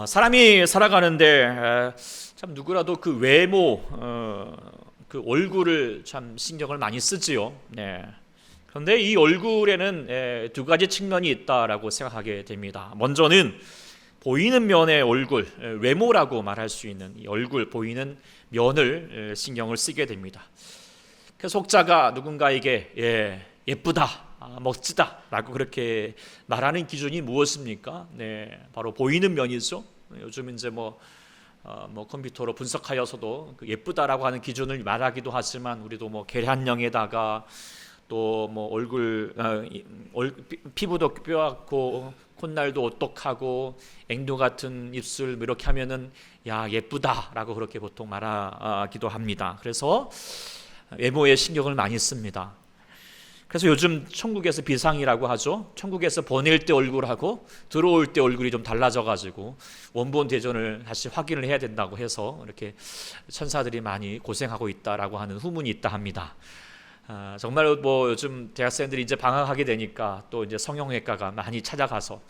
사람이 살아가는데 참 누구라도 그 외모, 그 얼굴을 참 신경을 많이 쓰지요. 네. 그런데 이 얼굴에는 두 가지 측면이 있다라고 생각하게 됩니다. 먼저는 보이는 면의 얼굴, 외모라고 말할 수 있는 이 얼굴 보이는 면을 신경을 쓰게 됩니다. 그 속자가 누군가에게 예쁘다, 멋지다라고 그렇게 말하는 기준이 무엇입니까? 네, 바로 보이는 면이죠. 요즘 이제 뭐 컴퓨터로 분석하여서도 그 예쁘다라고 하는 기준을 말하기도 하지만 우리도 뭐 계란형에다가 또 뭐 피부도 뼈같고 콧날도 오똑하고 앵두 같은 입술 이렇게 하면은 야 예쁘다라고 그렇게 보통 말하기도 합니다. 그래서 외모에 신경을 많이 씁니다. 그래서 요즘 천국에서 비상이라고 하죠. 천국에서 보낼 때 얼굴하고 들어올 때 얼굴이 좀 달라져가지고 원본 대전을 다시 확인을 해야 된다고 해서 이렇게 천사들이 많이 고생하고 있다라고 하는 후문이 있다 합니다. 정말 뭐 요즘 대학생들이 이제 방학하게 되니까 또 이제 성형외과가 많이 찾아가서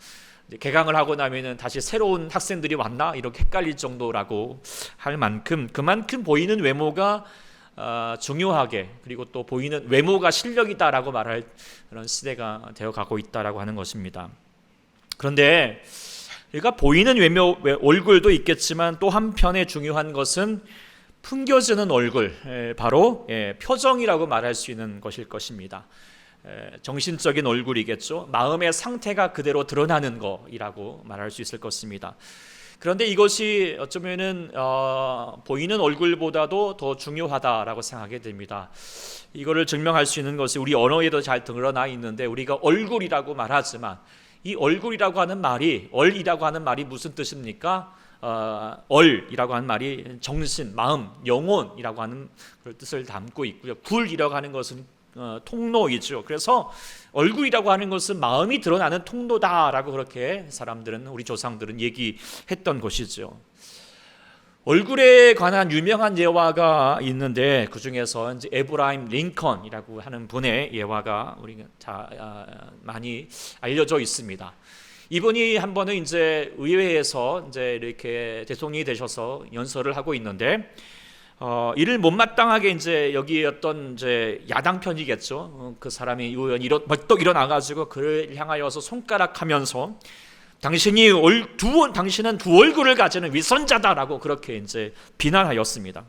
이제 개강을 하고 나면은 다시 새로운 학생들이 왔나 이렇게 헷갈릴 정도라고 할 만큼 그만큼 보이는 외모가 중요하게 그리고 또 보이는 외모가 실력이다라고 말할 그런 시대가 되어가고 있다라고 하는 것입니다. 그런데 우리가 보이는 외모, 얼굴도 있겠지만 또 한편에 중요한 것은 풍겨지는 얼굴, 바로 표정이라고 말할 수 있는 것일 것입니다. 정신적인 얼굴이겠죠. 마음의 상태가 그대로 드러나는 것이라고 말할 수 있을 것입니다. 그런데 이것이 어쩌면은 보이는 얼굴보다도 더 중요하다라고 생각하게 됩니다. 이거를 증명할 수 있는 것이 우리 언어에도 잘 드러나 있는데 우리가 얼굴이라고 말하지만 이 얼굴이라고 하는 말이 얼이라고 하는 말이 무슨 뜻입니까? 얼이라고 하는 말이 정신, 마음, 영혼이라고 하는 그런 뜻을 담고 있고요. 굴이라고 하는 것은 통로이죠. 그래서 얼굴이라고 하는 것은 마음이 드러나는 통로다라고 그렇게 사람들은 우리 조상들은 얘기했던 것이죠. 얼굴에 관한 유명한 예화가 있는데 그 중에서 이제 에브라임 링컨이라고 하는 분의 예화가 우리가 다 많이 알려져 있습니다. 이분이 한 번은 이제 의회에서 이제 이렇게 대통령이 되셔서 연설을 하고 있는데 이를 못마땅하게 이제 여기 어떤 이제 야당 편이겠죠. 그 사람이 의원이 벌떡 일어나가지고 그를 향하여서 손가락하면서 당신은 두 얼굴을 가지는 위선자다라고 그렇게 이제 비난하였습니다.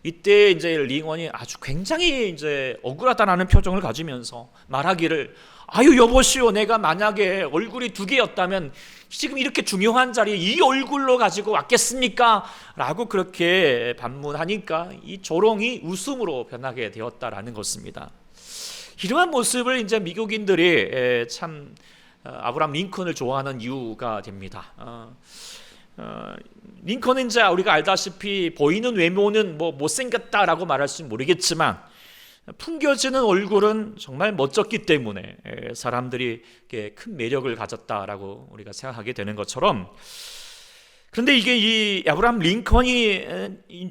이때 이제 링컨이 아주 굉장히 이제 억울하다라는 표정을 가지면서 말하기를 아유 여보시오 내가 만약에 얼굴이 두 개였다면 지금 이렇게 중요한 자리에 이 얼굴로 가지고 왔겠습니까? 라고 그렇게 반문하니까 이 조롱이 웃음으로 변하게 되었다라는 것입니다. 이러한 모습을 이제 미국인들이 참 아브라함 링컨을 좋아하는 이유가 됩니다. 링컨은 이제 우리가 알다시피 보이는 외모는 뭐 못생겼다라고 말할 수는 모르겠지만 풍겨지는 얼굴은 정말 멋졌기 때문에 사람들이 큰 매력을 가졌다라고 우리가 생각하게 되는 것처럼 그런데 이게 이 아브라함 링컨이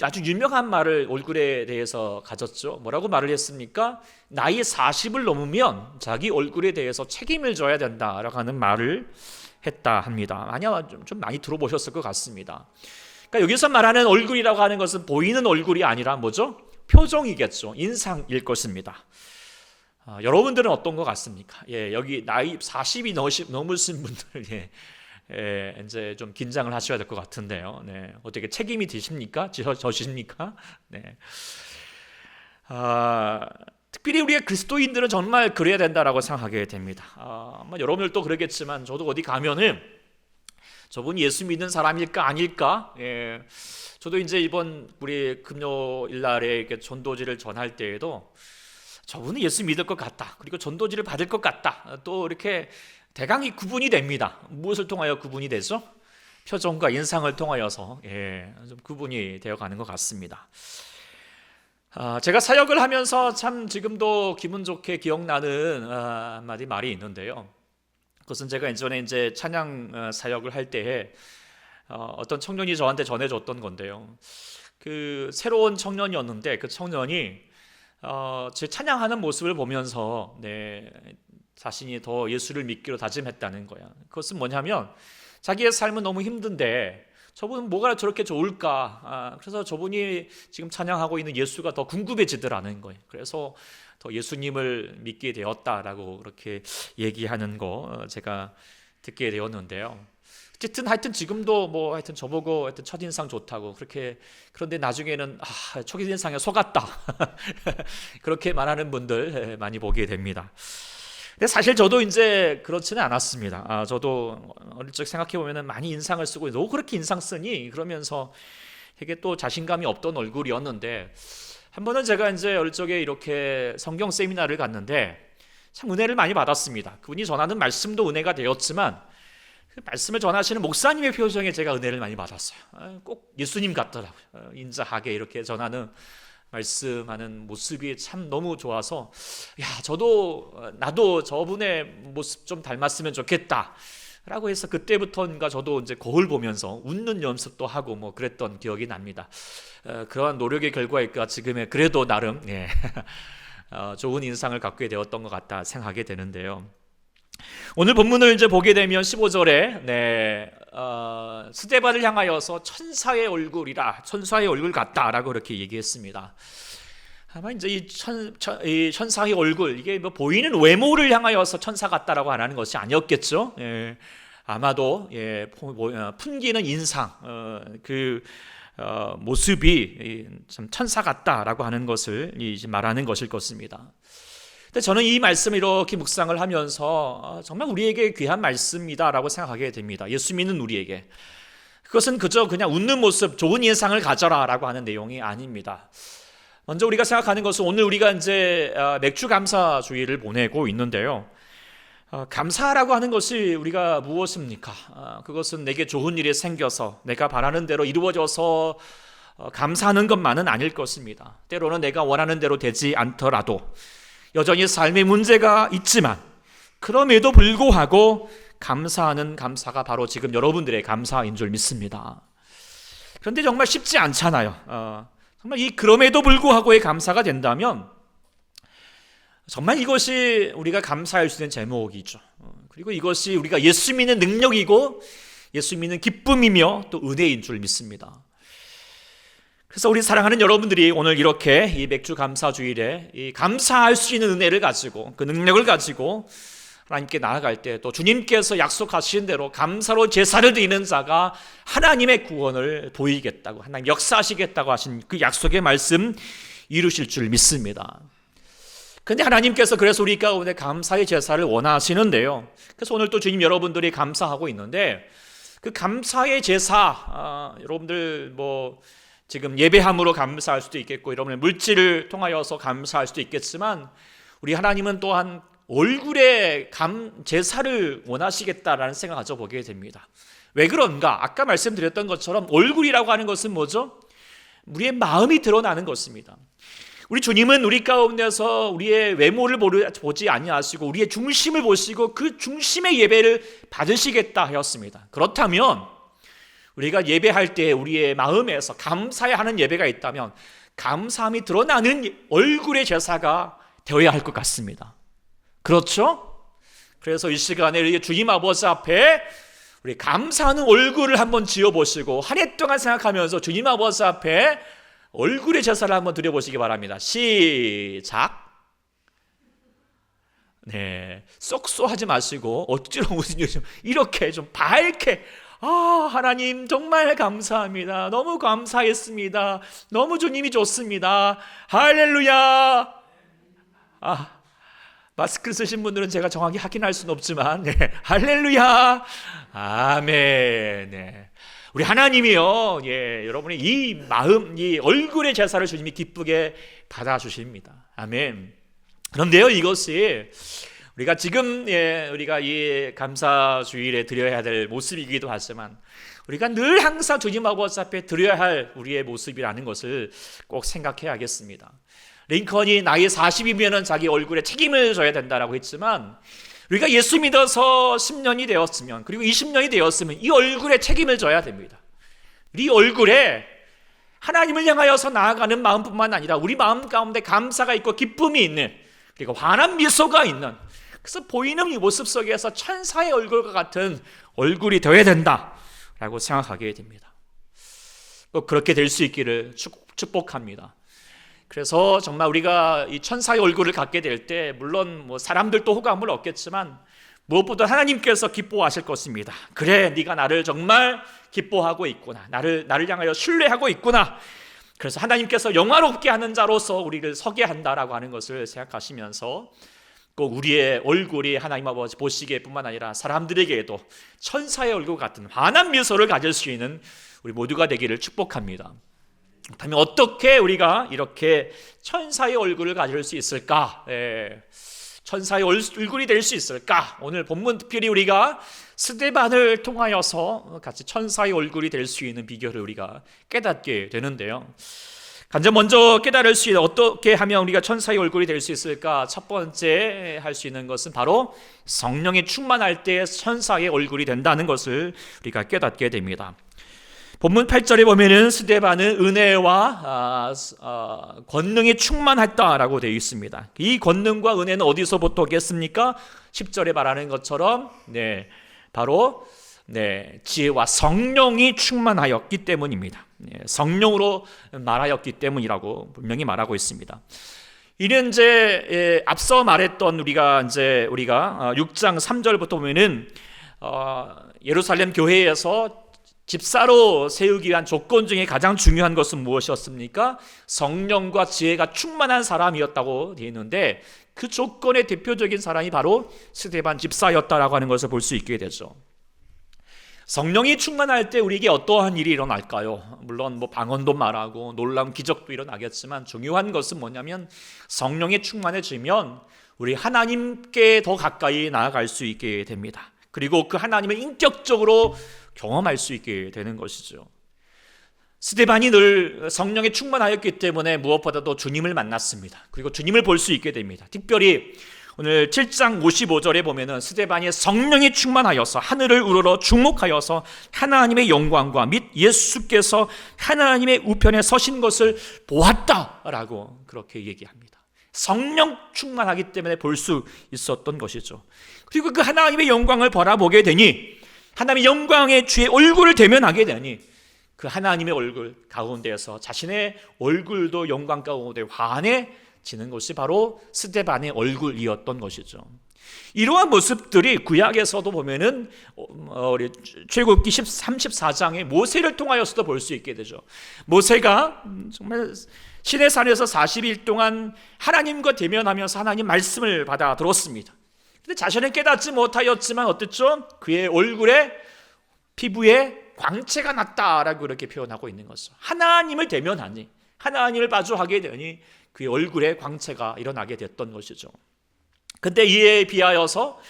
아주 유명한 말을 얼굴에 대해서 가졌죠. 뭐라고 말을 했습니까? 나이 40을 넘으면 자기 얼굴에 대해서 책임을 져야 된다라고 하는 말을 했다 합니다. 아니야 좀 많이 들어보셨을 것 같습니다. 그러니까 여기서 말하는 얼굴이라고 하는 것은 보이는 얼굴이 아니라 뭐죠? 표정이겠죠. 인상일 것입니다. 여러분들은 어떤 것 같습니까? 여기 나이 40이 넘으신 분들 이제 좀 긴장을 하셔야 될 것 같은데요. 네, 어떻게 책임이 되십니까? 저십니까? 네. 특별히 우리가 그리스도인들은 정말 그래야 된다라고 생각하게 됩니다. 아마 여러분들도 그러겠지만 저도 어디 가면은 저분이 예수 믿는 사람일까 아닐까? 저도 이제 이번 우리 금요일 날에 이렇게 전도지를 전할 때에도 저분은 예수 믿을 것 같다. 그리고 전도지를 받을 것 같다. 또 이렇게 대강이 구분이 됩니다. 무엇을 통하여 구분이 되죠? 표정과 인상을 통하여서 좀 구분이 되어가는 것 같습니다. 제가 사역을 하면서 참 지금도 기분 좋게 기억나는 한마디 말이 있는데요. 그것은 제가 예전에 이제 찬양 사역을 할 때에 어떤 청년이 저한테 전해줬던 건데요. 그 새로운 청년이었는데 그 청년이 제 찬양하는 모습을 보면서 자신이 더 예수를 믿기로 다짐했다는 거야. 그것은 뭐냐면 자기의 삶은 너무 힘든데 저분은 뭐가 저렇게 좋을까? 그래서 저분이 지금 찬양하고 있는 예수가 더 궁금해지더라는 거예요. 그래서 더 예수님을 믿게 되었다라고 그렇게 얘기하는 거 제가 듣게 되었는데요. 어쨌든 하여튼 지금도 뭐 하여튼 저보고 하여튼 첫인상 좋다고 그렇게, 그런데 나중에는 첫인상에 속았다 그렇게 말하는 분들 많이 보게 됩니다. 근데 사실 저도 이제 그렇지는 않았습니다. 저도 어릴 적 생각해 보면은 많이 인상을 쓰고 너 그렇게 인상 쓰니 그러면서 되게 또 자신감이 없던 얼굴이었는데, 한 번은 제가 이제 어릴 적에 이렇게 성경 세미나를 갔는데 참 은혜를 많이 받았습니다. 그분이 전하는 말씀도 은혜가 되었지만 그 말씀을 전하시는 목사님의 표정에 제가 은혜를 많이 받았어요. 꼭 예수님 같더라고요. 인자하게 이렇게 전하는 말씀하는 모습이 참 너무 좋아서 나도 저분의 모습 좀 닮았으면 좋겠다 라고 해서 그때부터인가 저도 이제 거울 보면서 웃는 연습도 하고 뭐 그랬던 기억이 납니다. 그러한 노력의 결과일까 지금의 그래도 나름 좋은 인상을 갖게 되었던 것 같다 생각하게 되는데요. 오늘 본문을 이제 보게 되면 15절에 스데반을 향하여서 천사의 얼굴이라, 천사의 얼굴 같다라고 그렇게 얘기했습니다. 아마 이제 이 천사의 얼굴, 이게 뭐 보이는 외모를 향하여서 천사 같다라고 안 하는 것이 아니었겠죠. 아마도 풍기는 인상, 모습이 참 천사 같다라고 하는 것을 이제 말하는 것일 것입니다. 근데 저는 이 말씀을 이렇게 묵상을 하면서 정말 우리에게 귀한 말씀이다라고 생각하게 됩니다. 예수 믿는 우리에게. 그것은 그저 그냥 웃는 모습, 좋은 인상을 가져라라고 하는 내용이 아닙니다. 먼저 우리가 생각하는 것은 오늘 우리가 이제 맥주 감사 주일을 보내고 있는데요. 감사라고 하는 것이 우리가 무엇입니까? 그것은 내게 좋은 일이 생겨서 내가 바라는 대로 이루어져서 감사하는 것만은 아닐 것입니다. 때로는 내가 원하는 대로 되지 않더라도 여전히 삶의 문제가 있지만 그럼에도 불구하고 감사하는 감사가 바로 지금 여러분들의 감사인 줄 믿습니다. 그런데 정말 쉽지 않잖아요. 정말 이 그럼에도 불구하고의 감사가 된다면 정말 이것이 우리가 감사할 수 있는 제목이죠. 그리고 이것이 우리가 예수 믿는 능력이고 예수 믿는 기쁨이며 또 은혜인 줄 믿습니다. 그래서 우리 사랑하는 여러분들이 오늘 이렇게 이 맥주 감사 주일에 이 감사할 수 있는 은혜를 가지고 그 능력을 가지고 하나님께 나아갈 때 또 주님께서 약속하신 대로 감사로 제사를 드리는 자가 하나님의 구원을 보이겠다고, 하나님 역사하시겠다고 하신 그 약속의 말씀 이루실 줄 믿습니다. 그런데 하나님께서 그래서 우리 가운데 감사의 제사를 원하시는데요. 그래서 오늘 또 주님 여러분들이 감사하고 있는데 그 감사의 제사, 여러분들 지금 예배함으로 감사할 수도 있겠고 여러분의 물질을 통하여서 감사할 수도 있겠지만 우리 하나님은 또한 얼굴의 제사를 원하시겠다라는 생각을 가져보게 됩니다. 왜 그런가? 아까 말씀드렸던 것처럼 얼굴이라고 하는 것은 뭐죠? 우리의 마음이 드러나는 것입니다. 우리 주님은 우리 가운데서 우리의 외모를 보지 아니하시고 우리의 중심을 보시고 그 중심의 예배를 받으시겠다 하였습니다. 그렇다면 우리가 예배할 때 우리의 마음에서 감사해야 하는 예배가 있다면 감사함이 드러나는 얼굴의 제사가 되어야 할 것 같습니다. 그렇죠? 그래서 이 시간에 우리 주님 아버지 앞에 우리 감사하는 얼굴을 한번 지어보시고 한 해 동안 생각하면서 주님 아버지 앞에 얼굴의 제사를 한번 드려보시기 바랍니다. 시작. 네, 쏙쏙하지 마시고 억지로 무슨 이렇게 좀 밝게 하나님 정말 감사합니다. 너무 감사했습니다. 너무 주님이 좋습니다. 할렐루야. 마스크 쓰신 분들은 제가 정확히 확인할 수는 없지만 할렐루야. 아멘. 네. 우리 하나님이요, 여러분의 이 마음, 이 얼굴의 제사를 주님이 기쁘게 받아주십니다. 아멘. 그런데요, 이것이 우리가 지금 우리가 이 감사주일에 드려야 될 모습이기도 하지만 우리가 늘 항상 주님 아버지 앞에 드려야 할 우리의 모습이라는 것을 꼭 생각해야겠습니다. 링컨이 나이 40이면 자기 얼굴에 책임을 져야 된다라고 했지만 우리가 예수 믿어서 10년이 되었으면 그리고 20년이 되었으면 이 얼굴에 책임을 져야 됩니다. 이 얼굴에 하나님을 향하여서 나아가는 마음뿐만 아니라 우리 마음 가운데 감사가 있고 기쁨이 있는 그리고 환한 미소가 있는 그래서 보이는 이 모습 속에서 천사의 얼굴과 같은 얼굴이 되어야 된다라고 생각하게 됩니다. 또 그렇게 될 수 있기를 축복합니다. 그래서 정말 우리가 이 천사의 얼굴을 갖게 될 때 물론 뭐 사람들도 호감을 얻겠지만 무엇보다 하나님께서 기뻐하실 것입니다. 그래, 네가 나를 정말 기뻐하고 있구나. 나를 향하여 신뢰하고 있구나. 그래서 하나님께서 영화롭게 하는 자로서 우리를 서게 한다라고 하는 것을 생각하시면서 꼭 우리의 얼굴이 하나님 아버지 보시기에 뿐만 아니라 사람들에게도 천사의 얼굴 같은 환한 미소를 가질 수 있는 우리 모두가 되기를 축복합니다. 그렇다면 어떻게 우리가 이렇게 천사의 얼굴을 가질 수 있을까? 천사의 얼굴이 될 수 있을까? 오늘 본문 특별히 우리가 스데반을 통하여서 같이 천사의 얼굴이 될 수 있는 비결을 우리가 깨닫게 되는데요. 가장 먼저 깨달을 수 있는 어떻게 하면 우리가 천사의 얼굴이 될 수 있을까? 첫 번째 할 수 있는 것은 바로 성령이 충만할 때 천사의 얼굴이 된다는 것을 우리가 깨닫게 됩니다. 본문 8절에 보면은 스데반은 은혜와 권능이 충만했다라고 되어 있습니다. 이 권능과 은혜는 어디서부터 오겠습니까? 10절에 말하는 것처럼 바로 지혜와 성령이 충만하였기 때문입니다. 성령으로 말하였기 때문이라고 분명히 말하고 있습니다. 이는 이제 앞서 말했던 우리가 6장 3절부터 보면은 예루살렘 교회에서 집사로 세우기 위한 조건 중에 가장 중요한 것은 무엇이었습니까? 성령과 지혜가 충만한 사람이었다고 되어 있는데 그 조건의 대표적인 사람이 바로 스데반 집사였다라고 하는 것을 볼 수 있게 되죠. 성령이 충만할 때 우리에게 어떠한 일이 일어날까요? 물론 방언도 말하고 놀라운 기적도 일어나겠지만 중요한 것은 뭐냐면 성령이 충만해지면 우리 하나님께 더 가까이 나아갈 수 있게 됩니다. 그리고 그 하나님을 인격적으로 경험할 수 있게 되는 것이죠. 스데반이 늘 성령에 충만하였기 때문에 무엇보다도 주님을 만났습니다. 그리고 주님을 볼 수 있게 됩니다. 특별히 오늘 7장 55절에 보면은 스데반이 성령이 충만하여서 하늘을 우러러 주목하여서 하나님의 영광과 및 예수께서 하나님의 우편에 서신 것을 보았다라고 그렇게 얘기합니다. 성령 충만하기 때문에 볼 수 있었던 것이죠. 그리고 그 하나님의 영광을 바라보게 되니 하나님의 영광의 주의 얼굴을 대면하게 되니 그 하나님의 얼굴 가운데에서 자신의 얼굴도 영광 가운데 환해지는 것이 바로 스데반의 얼굴이었던 것이죠. 이러한 모습들이 구약에서도 보면은 우리 출애굽기 34장에 모세를 통하여서도 볼 수 있게 되죠. 모세가 정말 시내산에서 40일 동안 하나님과 대면하면서 하나님 말씀을 받아 들었습니다. 근데 자신은 깨닫지 못하였지만 어땠죠? 그의 얼굴에 피부에 광채가 났다라고 그렇게 표현하고 있는 것이죠. 하나님을 대면하니 하나님을 마주하게 되니 그의 얼굴에 광채가 일어나게 됐던 것이죠. 근데 이에 비하여서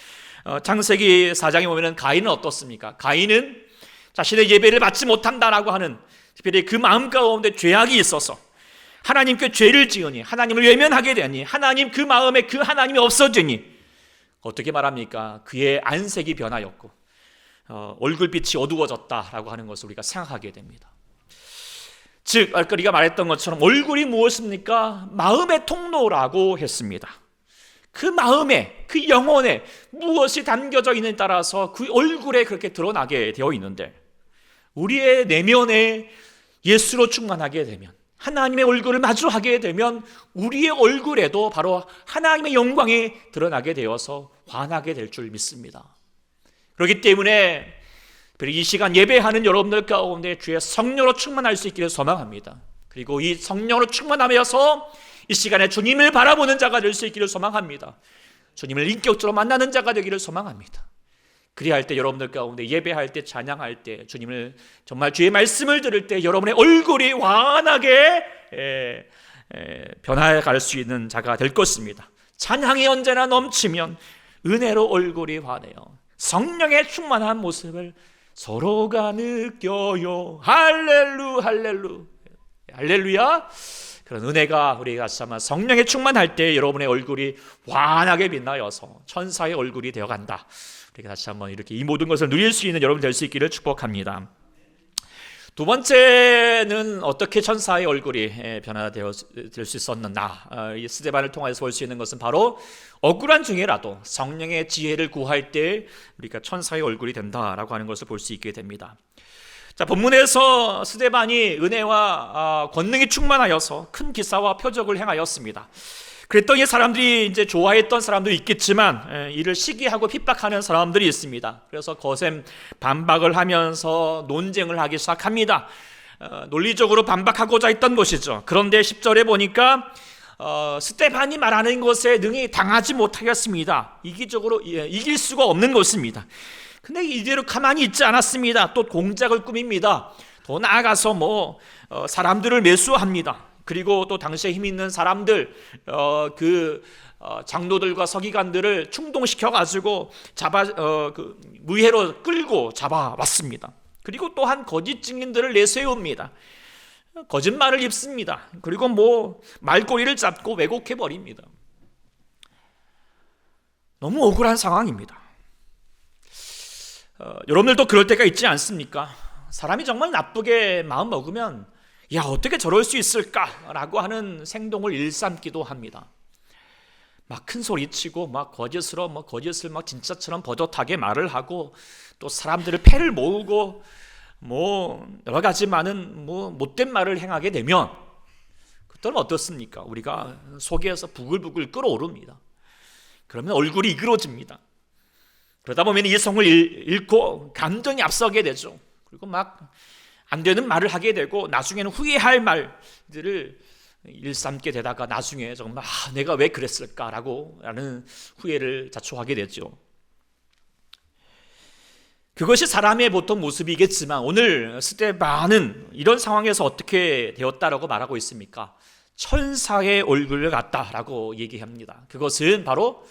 창세기 4장에 보면 가인은 어떻습니까? 가인은 자신의 예배를 받지 못한다라고 하는 특별히 그 마음 가운데 죄악이 있어서 하나님께 죄를 지으니 하나님을 외면하게 되니 하나님 그 마음에 그 하나님이 없어지니 어떻게 말합니까? 그의 안색이 변하였고 얼굴빛이 어두워졌다라고 하는 것을 우리가 생각하게 됩니다. 즉 우리가 말했던 것처럼 얼굴이 무엇입니까? 마음의 통로라고 했습니다. 그 마음에 그 영혼에 무엇이 담겨져 있느냐에 따라서 그 얼굴에 그렇게 드러나게 되어 있는데 우리의 내면에 예수로 충만하게 되면 하나님의 얼굴을 마주하게 되면 우리의 얼굴에도 바로 하나님의 영광이 드러나게 되어서 환하게 될 줄 믿습니다. 그렇기 때문에 이 시간 예배하는 여러분들 가운데 주의 성령으로 충만할 수 있기를 소망합니다. 그리고 이 성령으로 충만하여서 이 시간에 주님을 바라보는 자가 될 수 있기를 소망합니다. 주님을 인격적으로 만나는 자가 되기를 소망합니다. 그리할 때 여러분들 가운데 예배할 때 찬양할 때 주님을 정말 주의 말씀을 들을 때 여러분의 얼굴이 환하게 변화갈 수 있는 자가 될 것입니다. 찬양이 언제나 넘치면 은혜로 얼굴이 환해요. 성령의 충만한 모습을 서로가 느껴요. 할렐루야. 그런 은혜가 우리가 아마 성령에 충만할 때 여러분의 얼굴이 환하게 빛나여서 천사의 얼굴이 되어간다. 우리가 다시 한번 이렇게 이 모든 것을 누릴 수 있는 여러분 될 수 있기를 축복합니다. 두 번째는 어떻게 천사의 얼굴이 변화될 수 있었는가. 이 스데반을 통해서 볼 수 있는 것은 바로 억울한 중에라도 성령의 지혜를 구할 때 우리가 천사의 얼굴이 된다라고 하는 것을 볼 수 있게 됩니다. 자, 본문에서 스데반이 은혜와 권능이 충만하여서 큰 기사와 표적을 행하였습니다. 그랬더니 사람들이 이제 좋아했던 사람도 있겠지만 이를 시기하고 핍박하는 사람들이 있습니다. 그래서 거센 반박을 하면서 논쟁을 하기 시작합니다. 논리적으로 반박하고자 했던 것이죠. 그런데 10절에 보니까 스데반이 말하는 것에 능히 당하지 못하였습니다. 이기적으로 이길 수가 없는 것입니다. 근데 이대로 가만히 있지 않았습니다. 또 공작을 꾸밉니다. 더 나아가서 사람들을 매수합니다. 그리고 또 당시에 힘 있는 사람들, 장로들과 서기관들을 충동시켜가지고 무회로 끌고 잡아왔습니다. 그리고 또한 거짓 증인들을 내세웁니다. 거짓말을 입습니다. 그리고 말꼬리를 잡고 왜곡해버립니다. 너무 억울한 상황입니다. 여러분들도 그럴 때가 있지 않습니까? 사람이 정말 나쁘게 마음 먹으면 어떻게 저럴 수 있을까라고 하는 생동을 일삼기도 합니다. 막 큰 소리치고 거짓을 진짜처럼 버젓하게 말을 하고 또 사람들을 패를 모으고 여러 가지 많은 못된 말을 행하게 되면 그때는 어떻습니까? 우리가 속에서 부글부글 끓어오릅니다. 그러면 얼굴이 이그러집니다. 그러다 보면 이성을 잃고 감정이 앞서게 되죠. 그리고 안 되는 말을 하게 되고 나중에는 후회할 말들을 일삼게 되다가 나중에 정말 내가 왜 그랬을까라고 라는 후회를 자초하게 되죠. 그것이 사람의 보통 모습이겠지만 오늘 스데반은 이런 상황에서 어떻게 되었다라고 말하고 있습니까? 천사의 얼굴을 같다라고 얘기합니다. 그것은 바로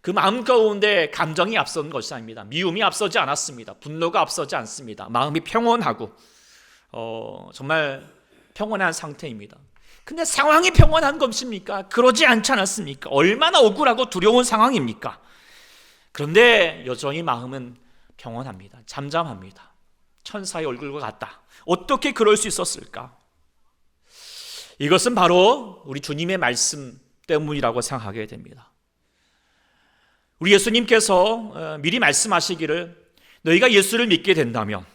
그 마음 가운데 감정이 앞선 것이 아닙니다. 미움이 앞서지 않았습니다. 분노가 앞서지 않습니다. 마음이 평온하고 정말 평온한 상태입니다. 근데 상황이 평온한 것입니까? 그러지 않지 않았습니까? 얼마나 억울하고 두려운 상황입니까? 그런데 여전히 마음은 평온합니다. 잠잠합니다. 천사의 얼굴과 같다. 어떻게 그럴 수 있었을까? 이것은 바로 우리 주님의 말씀 때문이라고 생각하게 됩니다. 우리 예수님께서 미리 말씀하시기를 너희가 예수를 믿게 된다면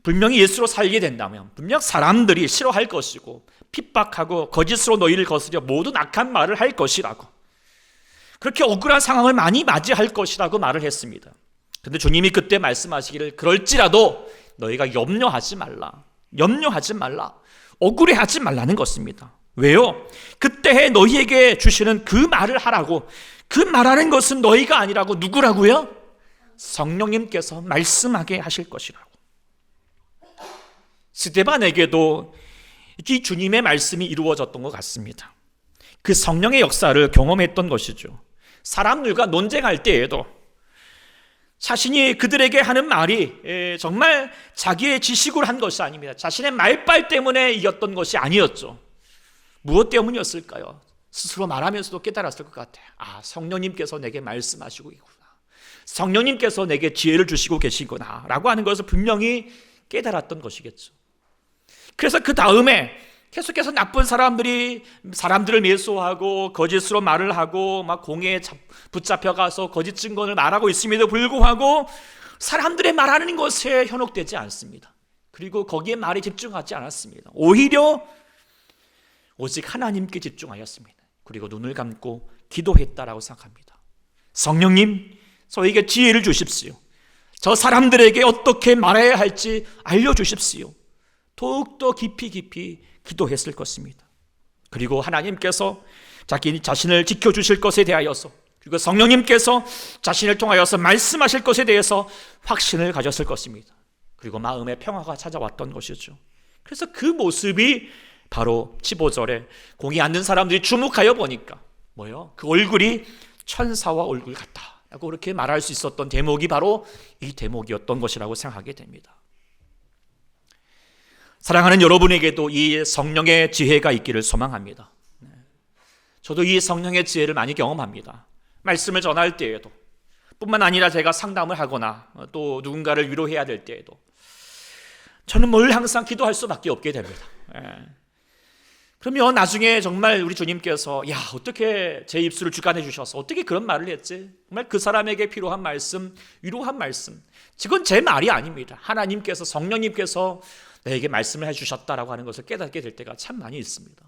분명히 예수로 살게 된다면 분명 사람들이 싫어할 것이고 핍박하고 거짓으로 너희를 거스려 모든 악한 말을 할 것이라고 그렇게 억울한 상황을 많이 맞이할 것이라고 말을 했습니다. 그런데 주님이 그때 말씀하시기를 그럴지라도 너희가 염려하지 말라 억울해하지 말라는 것입니다. 왜요? 그때 너희에게 주시는 그 말을 하라고 그 말하는 것은 너희가 아니라고 누구라고요? 성령님께서 말씀하게 하실 것이라고. 스데반에게도 이 주님의 말씀이 이루어졌던 것 같습니다. 그 성령의 역사를 경험했던 것이죠. 사람들과 논쟁할 때에도 자신이 그들에게 하는 말이 정말 자기의 지식으로 한 것이 아닙니다. 자신의 말빨 때문에 이겼던 것이 아니었죠. 무엇 때문이었을까요? 스스로 말하면서도 깨달았을 것 같아요. 성령님께서 내게 말씀하시고 있구나. 성령님께서 내게 지혜를 주시고 계시구나 라고 하는 것을 분명히 깨달았던 것이겠죠. 그래서 그 다음에 계속해서 나쁜 사람들을 매수하고 거짓으로 말을 하고 공회에 붙잡혀가서 거짓 증거를 말하고 있음에도 불구하고 사람들의 말하는 것에 현혹되지 않습니다. 그리고 거기에 말에 집중하지 않았습니다. 오히려 오직 하나님께 집중하였습니다. 그리고 눈을 감고 기도했다라고 생각합니다. 성령님, 저에게 지혜를 주십시오. 저 사람들에게 어떻게 말해야 할지 알려주십시오. 더욱더 깊이 기도했을 것입니다. 그리고 하나님께서 자신을 지켜주실 것에 대하여서 그리고 성령님께서 자신을 통하여서 말씀하실 것에 대해서 확신을 가졌을 것입니다. 그리고 마음의 평화가 찾아왔던 것이죠. 그래서 그 모습이 바로 15절에 공에 앉는 사람들이 주목하여 보니까 그 얼굴이 천사와 얼굴 같다 라고 그렇게 말할 수 있었던 대목이 바로 이 대목이었던 것이라고 생각하게 됩니다. 사랑하는 여러분에게도 이 성령의 지혜가 있기를 소망합니다. 저도 이 성령의 지혜를 많이 경험합니다. 말씀을 전할 때에도 뿐만 아니라 제가 상담을 하거나 또 누군가를 위로해야 될 때에도 저는 뭘 항상 기도할 수밖에 없게 됩니다. 그러면 나중에 정말 우리 주님께서 야, 어떻게 제 입술을 주관해 주셔서 어떻게 그런 말을 했지? 정말 그 사람에게 필요한 말씀, 위로한 말씀, 지금 제 말이 아닙니다. 하나님께서, 성령님께서 내게 말씀을 해주셨다라고 하는 것을 깨닫게 될 때가 참 많이 있습니다.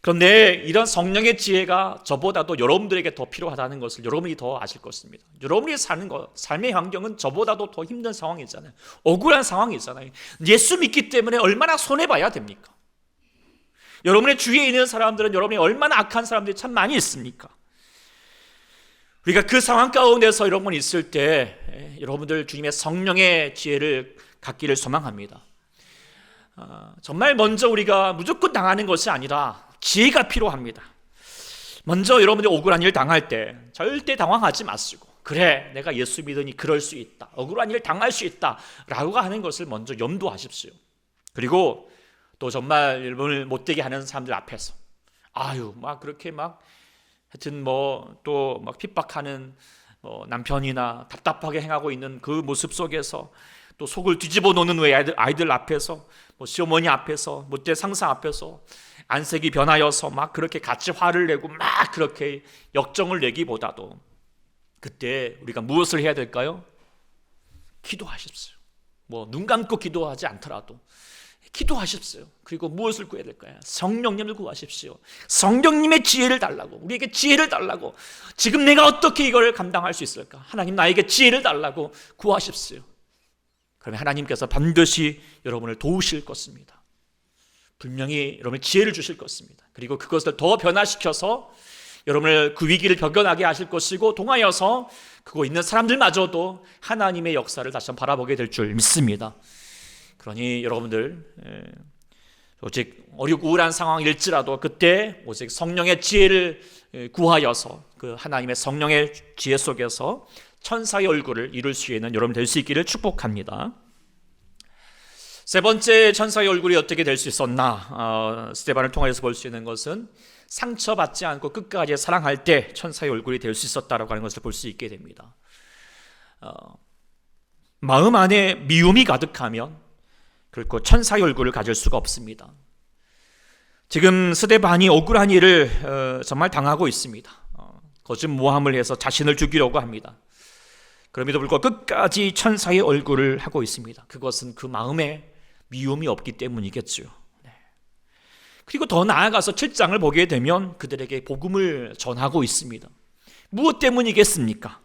그런데 이런 성령의 지혜가 저보다도 여러분들에게 더 필요하다는 것을 여러분이 더 아실 것입니다. 여러분이 사는 것, 삶의 환경은 저보다도 더 힘든 상황이잖아요. 억울한 상황이잖아요. 예수 믿기 때문에 얼마나 손해봐야 됩니까? 여러분의 주위에 있는 사람들은 여러분이 얼마나 악한 사람들이 참 많이 있습니까? 우리가 그 상황 가운데서 여러분이 있을 때 여러분들 주님의 성령의 지혜를 갖기를 소망합니다. 정말 먼저 우리가 무조건 당하는 것이 아니라 지혜가 필요합니다. 먼저 여러분들이 억울한 일 당할 때 절대 당황하지 마시고, 그래 내가 예수 믿으니 그럴 수 있다, 억울한 일 당할 수 있다 라고 하는 것을 먼저 염두하십시오. 그리고 또 정말 여러분을 못되게 하는 사람들 앞에서 막 그렇게 막 하여튼 또 막 핍박하는 남편이나 답답하게 행하고 있는 그 모습 속에서 또 속을 뒤집어 놓는 아이들 앞에서, 시어머니 앞에서, 못된 상사 앞에서 안색이 변하여서 막 그렇게 같이 화를 내고 막 그렇게 역정을 내기보다도 그때 우리가 무엇을 해야 될까요? 기도하십시오. 눈 감고 기도하지 않더라도 기도하십시오. 그리고 무엇을 구해야 될까요? 성령님을 구하십시오. 성령님의 지혜를 달라고, 우리에게 지혜를 달라고. 지금 내가 어떻게 이걸 감당할 수 있을까? 하나님 나에게 지혜를 달라고 구하십시오. 그러면 하나님께서 반드시 여러분을 도우실 것입니다. 분명히 여러분의 지혜를 주실 것입니다. 그리고 그것을 더 변화시켜서 여러분을 그 위기를 벗어나게 하실 것이고, 동하여서 그거 있는 사람들마저도 하나님의 역사를 다시 한번 바라보게 될 줄 믿습니다. 그러니 여러분들 오직 어렵고 우울한 상황일지라도 그때 오직 성령의 지혜를 구하여서 그 하나님의 성령의 지혜 속에서 천사의 얼굴을 이룰 수 있는 여러분 될 수 있기를 축복합니다. 세 번째, 천사의 얼굴이 어떻게 될 수 있었나? 스데반을 통해서 볼 수 있는 것은 상처받지 않고 끝까지 사랑할 때 천사의 얼굴이 될 수 있었다라고 하는 것을 볼 수 있게 됩니다. 마음 안에 미움이 가득하면 결코 천사의 얼굴을 가질 수가 없습니다. 지금 스데반이 억울한 일을 정말 당하고 있습니다. 거짓 모함을 해서 자신을 죽이려고 합니다. 그럼에도 불구하고 끝까지 천사의 얼굴을 하고 있습니다. 그것은 그 마음에 미움이 없기 때문이겠죠. 그리고 더 나아가서 7장을 보게 되면 그들에게 복음을 전하고 있습니다. 무엇 때문이겠습니까?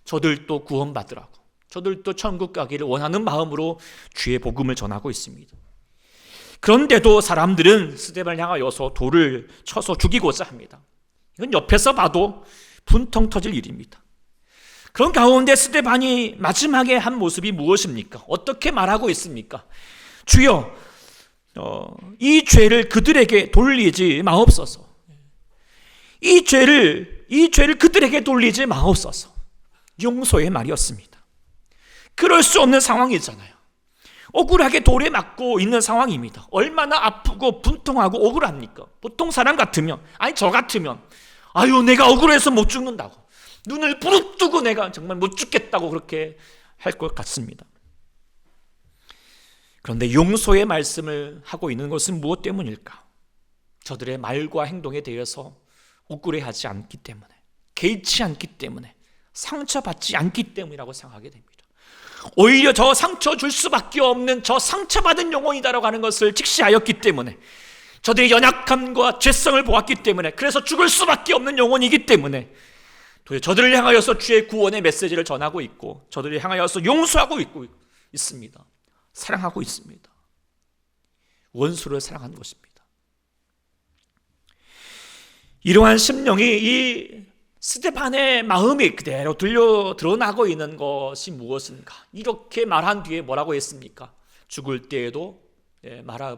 저들도 구원받으라고, 저들도 천국 가기를 원하는 마음으로 주의 복음을 전하고 있습니다. 그런데도 사람들은 스데반을 향하여서 돌을 쳐서 죽이고자 합니다. 이건 옆에서 봐도 분통 터질 일입니다. 그런 가운데 스데반이 마지막에 한 모습이 무엇입니까? 어떻게 말하고 있습니까? 주여, 이 죄를 그들에게 돌리지 마옵소서. 이 죄를 그들에게 돌리지 마옵소서. 용서의 말이었습니다. 그럴 수 없는 상황이잖아요. 억울하게 돌에 맞고 있는 상황입니다. 얼마나 아프고 분통하고 억울합니까? 보통 사람 같으면, 저 같으면 내가 억울해서 못 죽는다고, 눈을 부릅뜨고 내가 정말 못 죽겠다고 그렇게 할 것 같습니다. 그런데 용서의 말씀을 하고 있는 것은 무엇 때문일까? 저들의 말과 행동에 대해서 억울해하지 않기 때문에, 개의치 않기 때문에, 상처받지 않기 때문이라고 생각하게 됩니다. 오히려 저 상처 줄 수밖에 없는 저 상처받은 영혼이다라고 하는 것을 직시하였기 때문에, 저들의 연약함과 죄성을 보았기 때문에, 그래서 죽을 수밖에 없는 영혼이기 때문에 저들을 향하여서 주의 구원의 메시지를 전하고 있고, 저들을 향하여서 용서하고 있습니다. 사랑하고 있습니다. 원수를 사랑하는 것입니다. 이러한 심령이 이 스데반의 마음이 그대로 드러나고 있는 것이 무엇인가? 이렇게 말한 뒤에 뭐라고 했습니까? 죽을 때에도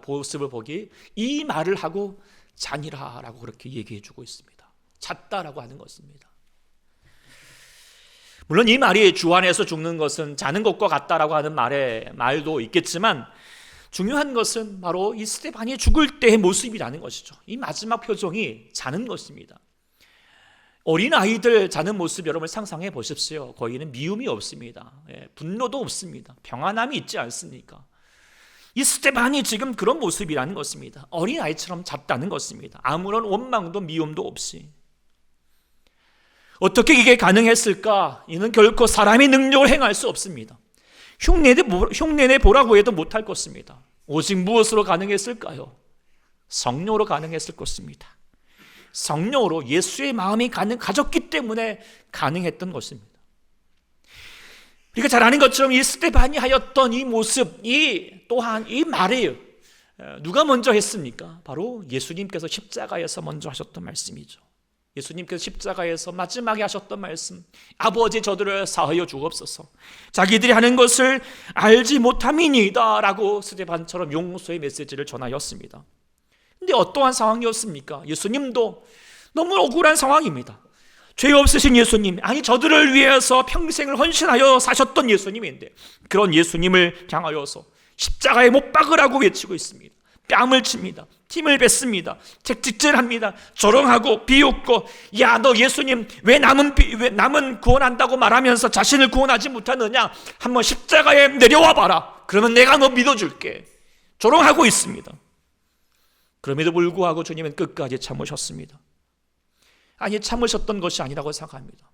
모습을 보기, 이 말을 하고 자니라라고 그렇게 얘기해 주고 있습니다. 잤다라고 하는 것입니다. 물론 이 말이 주 안에서 죽는 것은 자는 것과 같다라고 하는 말도 있겠지만, 중요한 것은 바로 이 스데반이 죽을 때의 모습이라는 것이죠. 이 마지막 표정이 자는 것입니다. 어린 아이들 자는 모습 여러분 상상해 보십시오. 거기는 미움이 없습니다. 분노도 없습니다. 평안함이 있지 않습니까? 이 스데반이 지금 그런 모습이라는 것입니다. 어린 아이처럼 잤다는 것입니다. 아무런 원망도 미움도 없이. 어떻게 이게 가능했을까? 이는 결코 사람의 능력을 행할 수 없습니다. 흉내내 보라고 해도 못할 것입니다. 오직 무엇으로 가능했을까요? 성령으로 가능했을 것입니다. 성령으로 예수의 마음이 가졌기 때문에 가능했던 것입니다. 우리가 잘 아는 것처럼 이 스데반이 하였던 이 모습, 또한 이 말이에요. 누가 먼저 했습니까? 바로 예수님께서 십자가에서 먼저 하셨던 말씀이죠. 예수님께서 십자가에서 마지막에 하셨던 말씀, 아버지 저들을 사하여 주옵소서, 자기들이 하는 것을 알지 못함이니이다 라고 스데반처럼 용서의 메시지를 전하였습니다. 근데 어떠한 상황이었습니까? 예수님도 너무 억울한 상황입니다. 죄 없으신 예수님, 아니 저들을 위해서 평생을 헌신하여 사셨던 예수님인데 그런 예수님을 향하여서 십자가에 못 박으라고 외치고 있습니다. 뺨을 칩니다. 힘을 뱉습니다. 책찍질합니다. 조롱하고 비웃고, 야 너 예수님 왜 남은 구원한다고 말하면서 자신을 구원하지 못하느냐, 한번 십자가에 내려와 봐라, 그러면 내가 너 믿어줄게, 조롱하고 있습니다. 그럼에도 불구하고 주님은 끝까지 참으셨습니다. 아니 참으셨던 것이 아니라고 생각합니다.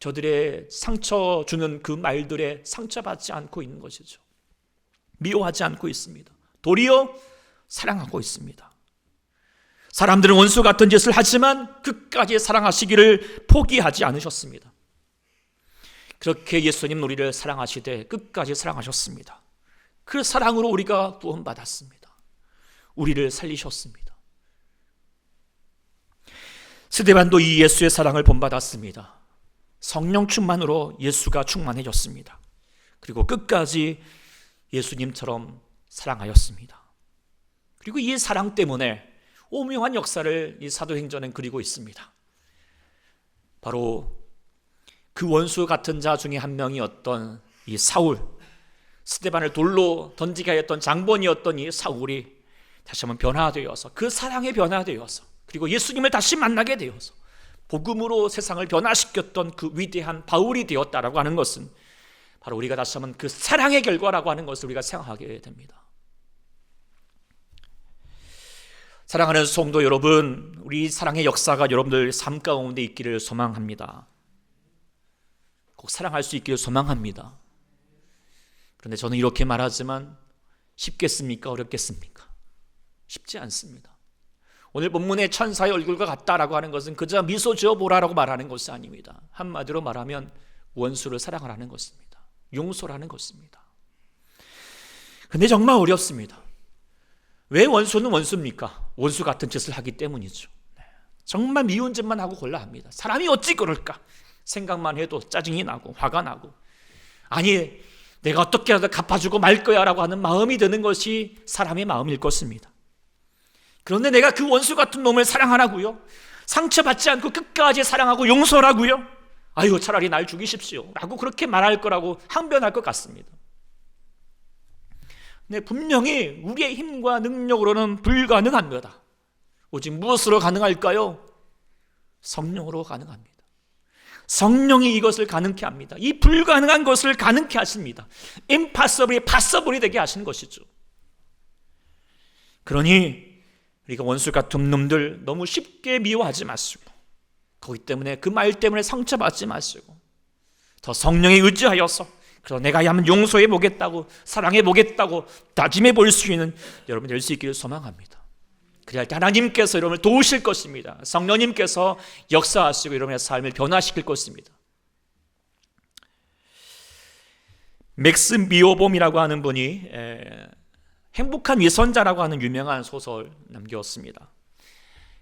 저들의 상처 주는 그 말들에 상처받지 않고 있는 것이죠. 미워하지 않고 있습니다. 도리어 사랑하고 있습니다. 사람들은 원수 같은 짓을 하지만 끝까지 사랑하시기를 포기하지 않으셨습니다. 그렇게 예수님 우리를 사랑하시되 끝까지 사랑하셨습니다. 그 사랑으로 우리가 구원받았습니다. 우리를 살리셨습니다. 스데반도 이 예수의 사랑을 본받았습니다. 성령 충만으로 예수가 충만해졌습니다. 그리고 끝까지 예수님처럼 사랑하였습니다. 그리고 이 사랑 때문에 오묘한 역사를 이 사도행전은 그리고 있습니다. 바로 그 원수 같은 자 중에 한 명이었던 이 사울, 스데반을 돌로 던지게 하였던 장본이었던 이 사울이 다시 한번 변화되어서, 그 사랑에 변화되어서, 그리고 예수님을 다시 만나게 되어서 복음으로 세상을 변화시켰던 그 위대한 바울이 되었다라고 하는 것은 바로 우리가 다시 한번 그 사랑의 결과라고 하는 것을 우리가 생각하게 됩니다. 사랑하는 성도 여러분, 우리 사랑의 역사가 여러분들 삶 가운데 있기를 소망합니다. 꼭 사랑할 수 있기를 소망합니다. 그런데 저는 이렇게 말하지만 쉽겠습니까? 어렵겠습니까? 쉽지 않습니다. 오늘 본문의 천사의 얼굴과 같다라고 하는 것은 그저 미소 지어보라라고 말하는 것이 아닙니다. 한마디로 말하면 원수를 사랑하라는 것입니다. 용서라는 것입니다. 그런데 정말 어렵습니다. 왜 원수는 원수입니까? 원수 같은 짓을 하기 때문이죠. 정말 미운 짓만 하고 골라 합니다. 사람이 어찌 그럴까? 생각만 해도 짜증이 나고 화가 나고, 아니 내가 어떻게 하다 갚아주고 말 거야 라고 하는 마음이 드는 것이 사람의 마음일 것입니다. 그런데 내가 그 원수 같은 놈을 사랑하라고요? 상처받지 않고 끝까지 사랑하고 용서라고요? 아유 차라리 날 죽이십시오 라고 그렇게 말할 거라고 항변할 것 같습니다. 근데 분명히 우리의 힘과 능력으로는 불가능합니다. 오직 무엇으로 가능할까요? 성령으로 가능합니다. 성령이 이것을 가능케 합니다. 이 불가능한 것을 가능케 하십니다. impossible이 possible이 되게 하시는 것이죠. 그러니 우리가 원수 같은 놈들 너무 쉽게 미워하지 마시고, 거기 때문에 그 말 때문에 상처받지 마시고, 더 성령에 의지하여서 그래서 내가 한번 용서해 보겠다고, 사랑해 보겠다고 다짐해 볼 수 있는 여러분 될 수 있기를 소망합니다. 그래야 하나님께서 여러분을 도우실 것입니다. 성령님께서 역사하시고 여러분의 삶을 변화시킬 것입니다. 맥스 미오봄이라고 하는 분이 행복한 위선자라고 하는 유명한 소설 남겼습니다.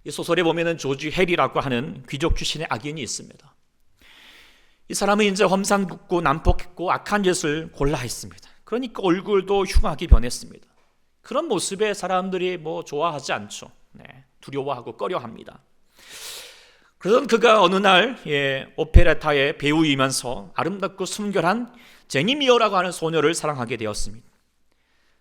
이 소설에 보면은 조지 해리라고 하는 귀족 출신의 악인이 있습니다. 이 사람은 이제 험상궂고 난폭했고 악한 짓을 골라 했습니다. 그러니까 얼굴도 흉하게 변했습니다. 그런 모습에 사람들이 좋아하지 않죠. 두려워하고 꺼려합니다. 그러던 그가 어느 날 오페레타의 배우이면서 아름답고 순결한 제니 미어라고 하는 소녀를 사랑하게 되었습니다.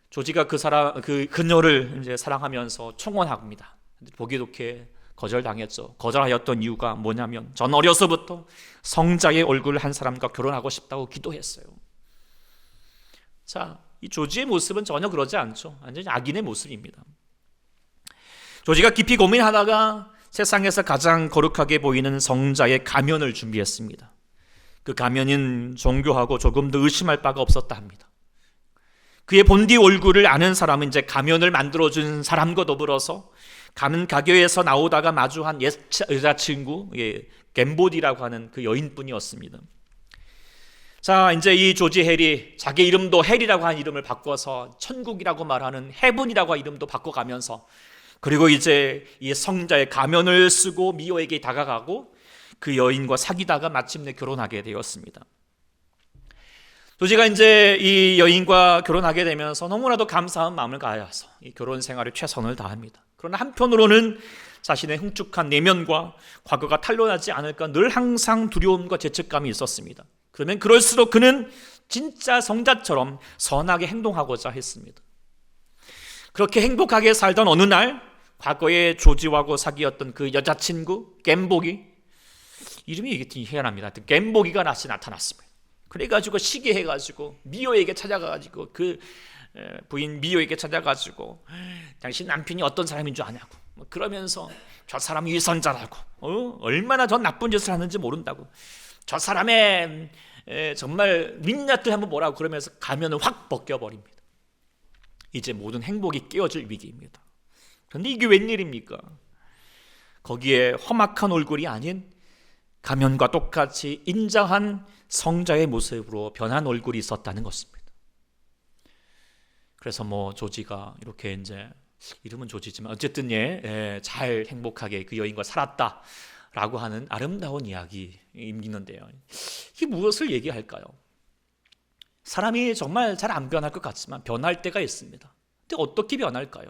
조지가 그녀를 이제 사랑하면서 청혼합니다. 보기 좋게 거절당했죠. 거절하였던 이유가 뭐냐면 전 어려서부터 성자의 얼굴 한 사람과 결혼하고 싶다고 기도했어요. 자, 이 조지의 모습은 전혀 그러지 않죠. 완전히 악인의 모습입니다. 조지가 깊이 고민하다가 세상에서 가장 거룩하게 보이는 성자의 가면을 준비했습니다. 그 가면은 종교하고 조금 더 의심할 바가 없었다 합니다. 그의 본디 얼굴을 아는 사람은 이제 가면을 만들어준 사람과 더불어서 가면 가게에서 나오다가 마주한 여자친구 갬보디라고 하는 그 여인뿐이었습니다. 자, 이제 이 조지 헬이 자기 이름도 헬이라고 하는 이름을 바꿔서 천국이라고 말하는 헤븐이라고 하는 이름도 바꿔가면서, 그리고 이제 이 성자의 가면을 쓰고 미호에게 다가가고 그 여인과 사귀다가 마침내 결혼하게 되었습니다. 조지가 이제 이 여인과 결혼하게 되면서 너무나도 감사한 마음을 가져서 이 결혼 생활에 최선을 다합니다. 그러나 한편으로는 자신의 흉측한 내면과 과거가 탄로나지 않을까 늘 항상 두려움과 죄책감이 있었습니다. 그러면 그럴수록 그는 진짜 성자처럼 선하게 행동하고자 했습니다. 그렇게 행복하게 살던 어느 날, 과거에 조지하고 사귀었던 그 여자친구 갬보기, 이름이 희한합니다. 갬보기가 다시 나타났습니다. 그래가지고 시기해가지고 미호에게 찾아가가지고 그 부인 미호에게 찾아가지고 당신 남편이 어떤 사람인 줄 아냐고, 그러면서 저 사람이 위선자라고, 얼마나 저 나쁜 짓을 하는지 모른다고, 저 사람의 정말 민낯들 한번 보라고, 그러면서 가면을 확 벗겨버립니다. 이제 모든 행복이 깨어질 위기입니다. 그런데 이게 웬일입니까? 거기에 험악한 얼굴이 아닌 가면과 똑같이 인자한 성자의 모습으로 변한 얼굴이 있었다는 것입니다. 그래서 조지가 이렇게 이제 이름은 조지지만 어쨌든 잘 행복하게 그 여인과 살았다라고 하는 아름다운 이야기 있는데요. 이게 무엇을 얘기할까요? 사람이 정말 잘 안 변할 것 같지만 변할 때가 있습니다. 근데 어떻게 변할까요?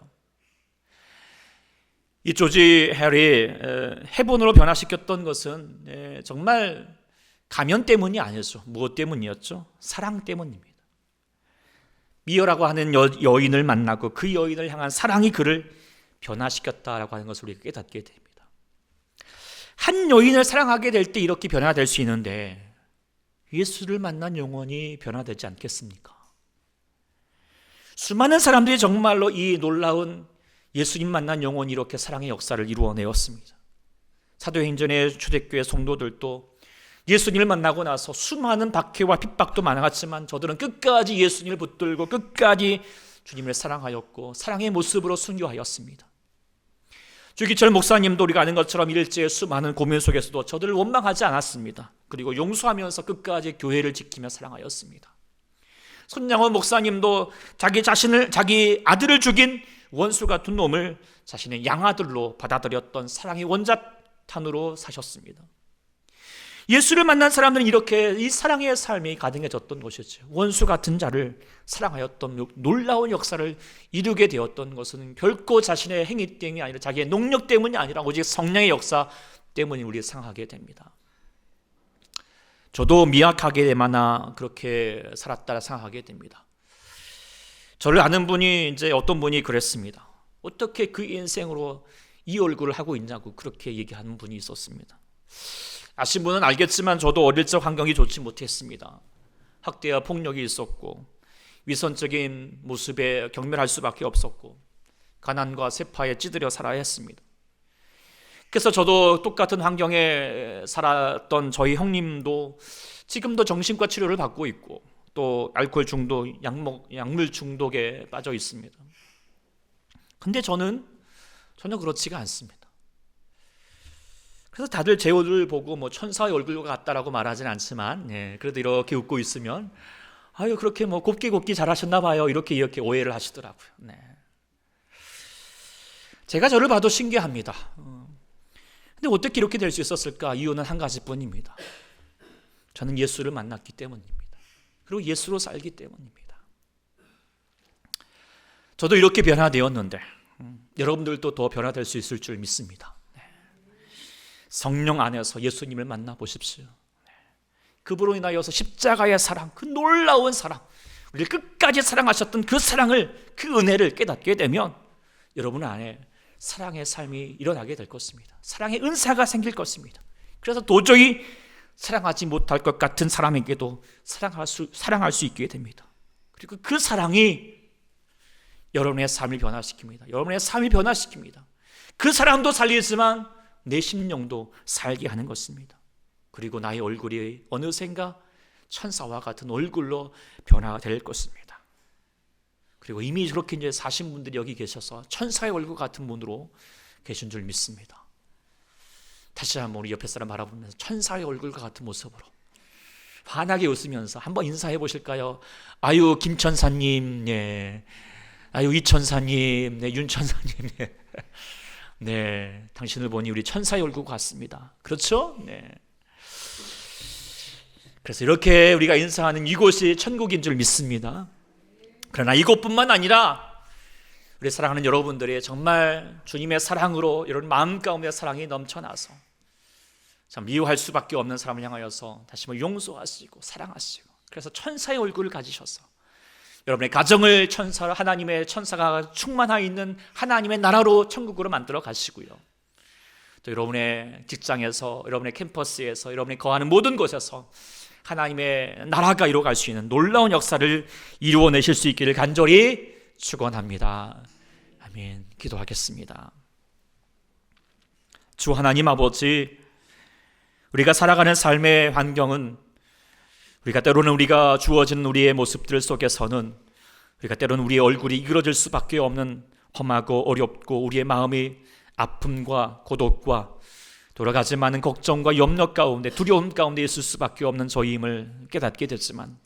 이 조지 헬이 헤븐으로 변화시켰던 것은 정말 가면 때문이 아니었죠. 무엇 때문이었죠? 사랑 때문입니다. 미어라고 하는 여인을 만나고 그 여인을 향한 사랑이 그를 변화시켰다라고 하는 것을 우리가 깨닫게 됩니다. 한 여인을 사랑하게 될 때 이렇게 변화될 수 있는데 예수를 만난 영혼이 변화되지 않겠습니까? 수많은 사람들이 정말로 이 놀라운 예수님 만난 영혼이 이렇게 사랑의 역사를 이루어내었습니다. 사도행전의 초대교회 성도들도 예수님을 만나고 나서 수많은 박해와 핍박도 많았지만 저들은 끝까지 예수님을 붙들고 끝까지 주님을 사랑하였고 사랑의 모습으로 순교하였습니다. 주기철 목사님도 우리가 아는 것처럼 일제의 수많은 고민 속에서도 저들을 원망하지 않았습니다. 그리고 용서하면서 끝까지 교회를 지키며 사랑하였습니다. 손양원 목사님도 자기 아들을 죽인 원수 같은 놈을 자신의 양아들로 받아들였던 사랑의 원자탄으로 사셨습니다. 예수를 만난 사람들은 이렇게 이 사랑의 삶이 가능해졌던 것이죠. 원수 같은 자를 사랑하였던 놀라운 역사를 이루게 되었던 것은 결코 자신의 행위 때문이 아니라 자기의 능력 때문이 아니라 오직 성령의 역사 때문에 우리가 생각하게 됩니다. 저도 미약하게만아 그렇게 살았다 생각하게 됩니다. 저를 아는 분이 이제 어떤 분이 그랬습니다. 어떻게 그 인생으로 이 얼굴을 하고 있냐고 그렇게 얘기하는 분이 있었습니다. 아신 분은 알겠지만 저도 어릴 적 환경이 좋지 못했습니다. 학대와 폭력이 있었고 위선적인 모습에 경멸할 수밖에 없었고 가난과 세파에 찌들여 살아야 했습니다. 그래서 저도 똑같은 환경에 살았던 저희 형님도 지금도 정신과 치료를 받고 있고 또 알코올 중독, 약물 중독에 빠져 있습니다. 근데 저는 전혀 그렇지가 않습니다. 그래서 다들 제 얼굴을 보고 천사의 얼굴 같다라고 말하진 않지만 그래도 이렇게 웃고 있으면 아유 그렇게 곱게 잘하셨나 봐요 이렇게 오해를 하시더라고요. 제가 저를 봐도 신기합니다. 근데 어떻게 이렇게 될 수 있었을까? 이유는 한 가지뿐입니다. 저는 예수를 만났기 때문입니다. 그리고 예수로 살기 때문입니다. 저도 이렇게 변화되었는데 여러분들도 더 변화될 수 있을 줄 믿습니다. 성령 안에서 예수님을 만나보십시오. 그분으로 인하여서 십자가의 사랑, 그 놀라운 사랑, 우리를 끝까지 사랑하셨던 그 사랑을, 그 은혜를 깨닫게 되면 여러분 안에 사랑의 삶이 일어나게 될 것입니다. 사랑의 은사가 생길 것입니다. 그래서 도저히 사랑하지 못할 것 같은 사람에게도 사랑할 수 있게 됩니다. 그리고 그 사랑이 여러분의 삶을 변화시킵니다. 여러분의 삶을 변화시킵니다. 그 사랑도 살리지만 내 심령도 살게 하는 것입니다. 그리고 나의 얼굴이 어느샌가 천사와 같은 얼굴로 변화될 것입니다. 그리고 이미 저렇게 이제 사신 분들이 여기 계셔서 천사의 얼굴 같은 분으로 계신 줄 믿습니다. 다시 한번 우리 옆에 사람 바라보면서 천사의 얼굴과 같은 모습으로 환하게 웃으면서 한번 인사해 보실까요? 아유 김 천사님, 네. 아유 이 천사님, 네. 윤 천사님, 네. 네, 당신을 보니 우리 천사의 얼굴 같습니다. 그렇죠? 네. 그래서 이렇게 우리가 인사하는 이곳이 천국인 줄 믿습니다. 그러나 이곳뿐만 아니라 우리 사랑하는 여러분들이 정말 주님의 사랑으로 이런 마음 가운데 사랑이 넘쳐나서 참 미워할 수밖에 없는 사람을 향하여서 다시 한번 용서하시고 사랑하시고, 그래서 천사의 얼굴을 가지셔서 여러분의 가정을 하나님의 천사가 충만하여 있는 하나님의 나라로 천국으로 만들어 가시고요, 또 여러분의 직장에서, 여러분의 캠퍼스에서, 여러분이 거하는 모든 곳에서 하나님의 나라가 이루어갈 수 있는 놀라운 역사를 이루어내실 수 있기를 간절히 축원합니다. 아멘. 기도하겠습니다. 주 하나님 아버지, 우리가 살아가는 삶의 환경은 우리가 주어진 우리의 모습들 속에서는 우리가 때로는 우리의 얼굴이 이그러질 수밖에 없는 험하고 어렵고 우리의 마음이 아픔과 고독과 여러 가지 많은 걱정과 염려 가운데, 두려움 가운데 있을 수밖에 없는 저희임을 깨닫게 됐지만,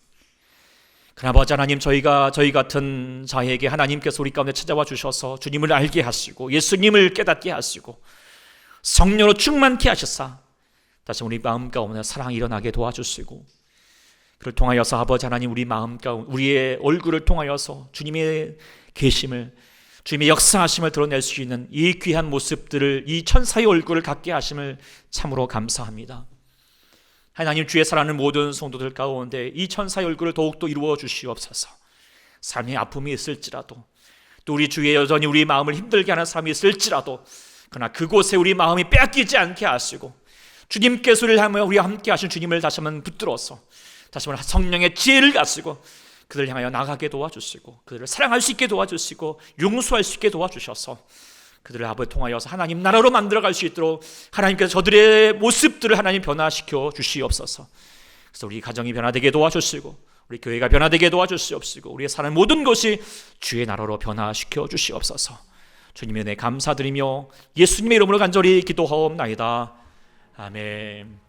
그러나 아버지 하나님, 저희 같은 자에게 하나님께서 우리 가운데 찾아와 주셔서 주님을 알게 하시고 예수님을 깨닫게 하시고 성령으로 충만케 하셨사 다시 우리 마음 가운데 사랑이 일어나게 도와주시고, 그를 통하여서 아버지 하나님, 우리 마음 가운데 우리의 얼굴을 통하여서 주님의 계심을, 주님의 역사하심을 드러낼 수 있는 이 귀한 모습들을, 이 천사의 얼굴을 갖게 하심을 참으로 감사합니다. 하나님, 주의 사랑하는 모든 성도들 가운데 이 천사의 얼굴을 더욱더 이루어 주시옵소서. 삶의 아픔이 있을지라도, 또 우리 주위에 여전히 우리 마음을 힘들게 하는 사람이 있을지라도, 그러나 그곳에 우리 마음이 빼앗기지 않게 하시고 주님께서 우리와 함께 하신 주님을 다시 한번 붙들어서 다시 한번 성령의 지혜를 가지고 그들을 향하여 나가게 도와주시고, 그들을 사랑할 수 있게 도와주시고, 용서할 수 있게 도와주셔서 그들을 아버지 통하여서 하나님 나라로 만들어갈 수 있도록 하나님께서 저들의 모습들을 하나님 변화시켜 주시옵소서. 그래서 우리 가정이 변화되게 도와주시고, 우리 교회가 변화되게 도와주시옵시고, 우리의 사는 모든 것이 주의 나라로 변화시켜 주시옵소서. 주님의 은혜 감사드리며 예수님의 이름으로 간절히 기도하옵나이다. 아멘.